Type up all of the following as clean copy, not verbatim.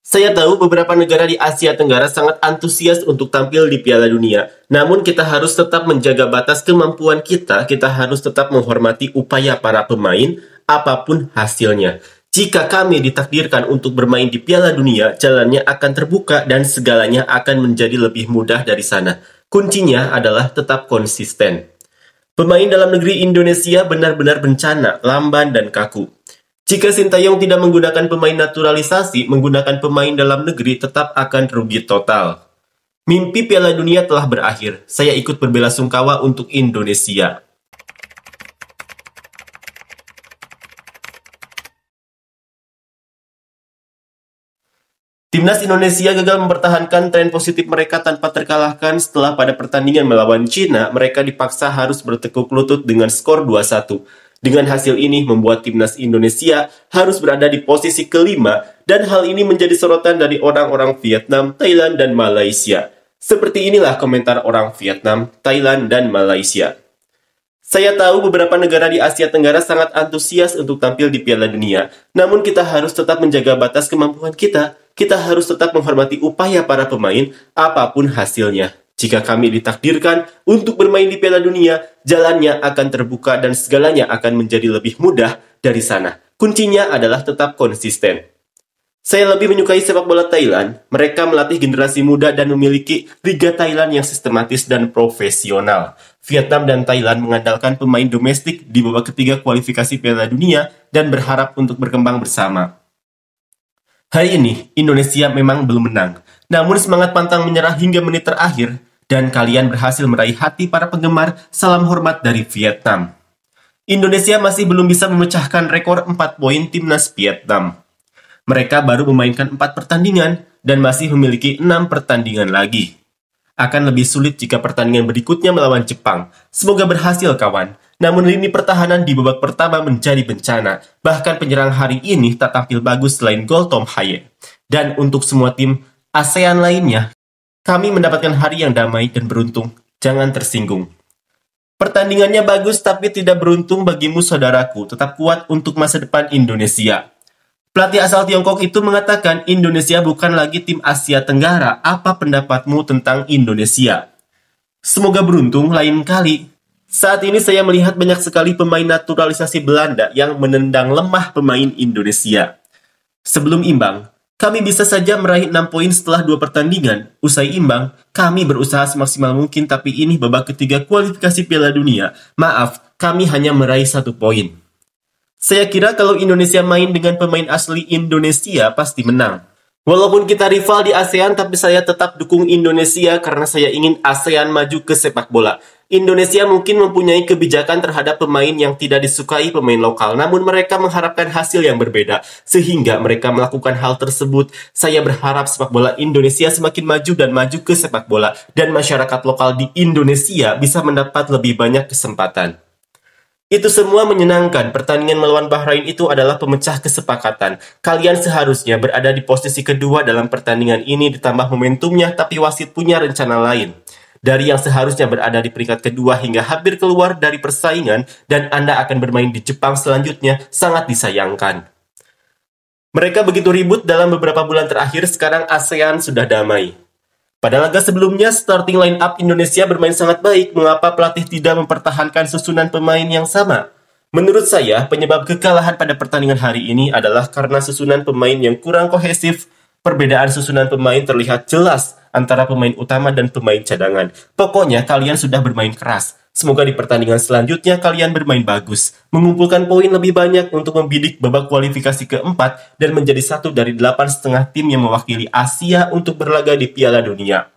Saya tahu beberapa negara di Asia Tenggara sangat antusias untuk tampil di Piala Dunia. Namun kita harus tetap menjaga batas kemampuan kita. Kita harus tetap menghormati upaya para pemain, apapun hasilnya. Jika kami ditakdirkan untuk bermain di Piala Dunia, jalannya akan terbuka dan segalanya akan menjadi lebih mudah dari sana. Kuncinya adalah tetap konsisten. Pemain dalam negeri Indonesia benar-benar bencana, lamban, dan kaku. Jika Sintayong tidak menggunakan pemain naturalisasi, menggunakan pemain dalam negeri tetap akan rugi total. Mimpi Piala Dunia telah berakhir. Saya ikut berbelasungkawa untuk Indonesia. Timnas Indonesia gagal mempertahankan tren positif mereka tanpa terkalahkan setelah pada pertandingan melawan Cina, mereka dipaksa harus bertekuk lutut dengan skor 2-1. Dengan hasil ini membuat timnas Indonesia harus berada di posisi kelima dan hal ini menjadi sorotan dari orang-orang Vietnam, Thailand, dan Malaysia. Seperti inilah komentar orang Vietnam, Thailand, dan Malaysia. Saya tahu beberapa negara di Asia Tenggara sangat antusias untuk tampil di Piala Dunia, namun kita harus tetap menjaga batas kemampuan kita. Kita harus tetap menghormati upaya para pemain, apapun hasilnya. Jika kami ditakdirkan untuk bermain di Piala Dunia, jalannya akan terbuka dan segalanya akan menjadi lebih mudah dari sana. Kuncinya adalah tetap konsisten. Saya lebih menyukai sepak bola Thailand. Mereka melatih generasi muda dan memiliki Liga Thailand yang sistematis dan profesional. Vietnam dan Thailand mengandalkan pemain domestik di babak ketiga kualifikasi Piala Dunia dan berharap untuk berkembang bersama. Hari ini, Indonesia memang belum menang. Namun semangat pantang menyerah hingga menit terakhir, dan kalian berhasil meraih hati para penggemar. Salam hormat dari Vietnam. Indonesia masih belum bisa memecahkan rekor 4 poin timnas Vietnam. Mereka baru memainkan 4 pertandingan dan masih memiliki 6 pertandingan lagi. Akan lebih sulit jika pertandingan berikutnya melawan Jepang. Semoga berhasil kawan. Namun lini pertahanan di babak pertama menjadi bencana. Bahkan penyerang hari ini tak tampil bagus selain gol Tom Haye. Dan untuk semua tim ASEAN lainnya, kami mendapatkan hari yang damai dan beruntung. Jangan tersinggung. Pertandingannya bagus tapi tidak beruntung bagimu saudaraku. Tetap kuat untuk masa depan Indonesia. Pelatih asal Tiongkok itu mengatakan Indonesia bukan lagi tim Asia Tenggara. Apa pendapatmu tentang Indonesia? Semoga beruntung lain kali. Saat ini saya melihat banyak sekali pemain naturalisasi Belanda yang menendang lemah pemain Indonesia. Sebelum imbang, kami bisa saja meraih 6 poin setelah 2 pertandingan. Usai imbang, kami berusaha semaksimal mungkin tapi ini babak ketiga kualifikasi Piala Dunia. Maaf, kami hanya meraih 1 poin. Saya kira kalau Indonesia main dengan pemain asli Indonesia pasti menang. Walaupun kita rival di ASEAN, tapi saya tetap dukung Indonesia karena saya ingin ASEAN maju ke sepak bola. Indonesia mungkin mempunyai kebijakan terhadap pemain yang tidak disukai pemain lokal, namun mereka mengharapkan hasil yang berbeda, sehingga mereka melakukan hal tersebut. Saya berharap sepak bola Indonesia semakin maju dan maju ke sepak bola, dan masyarakat lokal di Indonesia bisa mendapat lebih banyak kesempatan. Itu semua menyenangkan. Pertandingan melawan Bahrain itu adalah pemecah kesepakatan. Kalian seharusnya berada di posisi kedua dalam pertandingan ini ditambah momentumnya, tapi wasit punya rencana lain. Dari yang seharusnya berada di peringkat kedua hingga hampir keluar dari persaingan dan Anda akan bermain di Jepang selanjutnya sangat disayangkan. Mereka begitu ribut dalam beberapa bulan terakhir, sekarang ASEAN sudah damai. Pada laga sebelumnya, starting line up Indonesia bermain sangat baik. Mengapa pelatih tidak mempertahankan susunan pemain yang sama? Menurut saya, penyebab kekalahan pada pertandingan hari ini adalah karena susunan pemain yang kurang kohesif. Perbedaan susunan pemain terlihat jelas antara pemain utama dan pemain cadangan. Pokoknya kalian sudah bermain keras. Semoga di pertandingan selanjutnya kalian bermain bagus, mengumpulkan poin lebih banyak untuk membidik babak kualifikasi keempat dan menjadi satu dari 8,5 tim yang mewakili Asia untuk berlaga di Piala Dunia.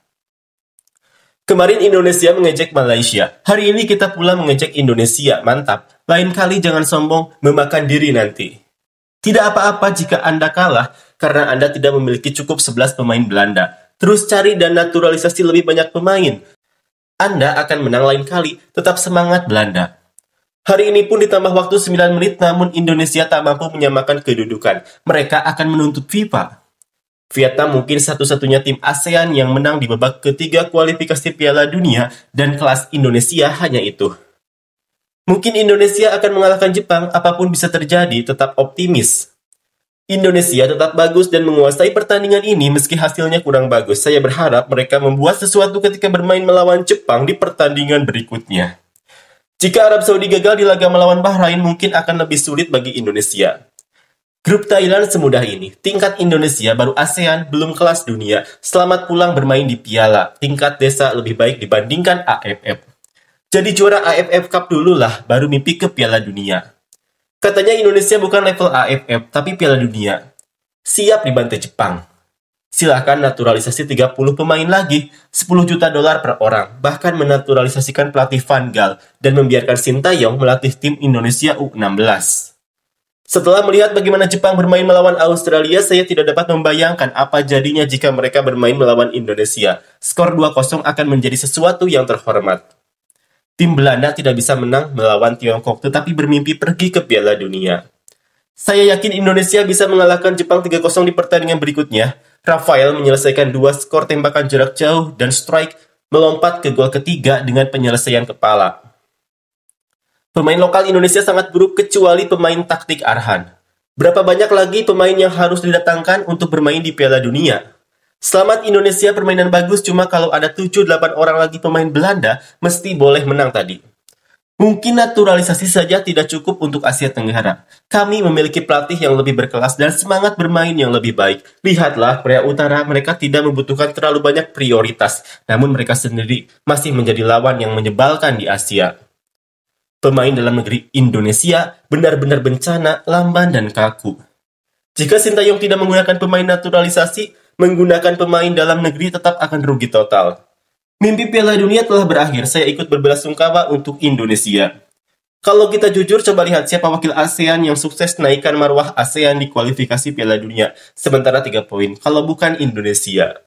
Kemarin Indonesia mengejek Malaysia, hari ini kita pula mengejek Indonesia, mantap. Lain kali jangan sombong, memakan diri nanti. Tidak apa-apa jika Anda kalah karena Anda tidak memiliki cukup 11 pemain Belanda. Terus cari dan naturalisasi lebih banyak pemain. Anda akan menang lain kali, tetap semangat Belanda. Hari ini pun ditambah waktu 9 menit namun Indonesia tak mampu menyamakan kedudukan. Mereka akan menuntut FIFA. Vietnam mungkin satu-satunya tim ASEAN yang menang di babak ketiga kualifikasi Piala Dunia dan kelas Indonesia hanya itu. Mungkin Indonesia akan mengalahkan Jepang, apapun bisa terjadi, tetap optimis. Indonesia tetap bagus dan menguasai pertandingan ini meski hasilnya kurang bagus. Saya berharap mereka membuat sesuatu ketika bermain melawan Jepang di pertandingan berikutnya. Jika Arab Saudi gagal di laga melawan Bahrain, mungkin akan lebih sulit bagi Indonesia. Grup Thailand semudah ini. Tingkat Indonesia baru ASEAN, belum kelas dunia. Selamat pulang bermain di Piala. Tingkat desa lebih baik dibandingkan AFF. Jadi juara AFF Cup dulu lah, baru mimpi ke Piala Dunia. Katanya Indonesia bukan level AFF, tapi Piala Dunia. Siap dibantai Jepang. Silahkan naturalisasi 30 pemain lagi, 10 juta dolar per orang, bahkan menaturalisasikan pelatih Van Gaal, dan membiarkan Sintayong melatih tim Indonesia U16. Setelah melihat bagaimana Jepang bermain melawan Australia, saya tidak dapat membayangkan apa jadinya jika mereka bermain melawan Indonesia. Skor 2-0 akan menjadi sesuatu yang terhormat. Tim Belanda tidak bisa menang melawan Tiongkok, tetapi bermimpi pergi ke Piala Dunia. Saya yakin Indonesia bisa mengalahkan Jepang 3-0 di pertandingan berikutnya. Rafael menyelesaikan 2 skor tembakan jarak jauh dan strike melompat ke gol ketiga dengan penyelesaian kepala. Pemain lokal Indonesia sangat buruk kecuali pemain taktik Arhan. Berapa banyak lagi pemain yang harus didatangkan untuk bermain di Piala Dunia? Selamat Indonesia, permainan bagus, cuma kalau ada 7-8 orang lagi pemain Belanda, mesti boleh menang tadi. Mungkin naturalisasi saja tidak cukup untuk Asia Tenggara. Kami memiliki pelatih yang lebih berkelas dan semangat bermain yang lebih baik. Lihatlah, Korea Utara, mereka tidak membutuhkan terlalu banyak prioritas, namun mereka sendiri masih menjadi lawan yang menyebalkan di Asia. Pemain dalam negeri Indonesia benar-benar bencana, lamban, dan kaku. Jika Sintayong tidak menggunakan pemain naturalisasi, menggunakan pemain dalam negeri tetap akan rugi total. Mimpi Piala Dunia telah berakhir, saya ikut berbelasungkawa untuk Indonesia. Kalau kita jujur, coba lihat siapa wakil ASEAN yang sukses naikkan marwah ASEAN di kualifikasi Piala Dunia. Sementara 3 poin, kalau bukan Indonesia.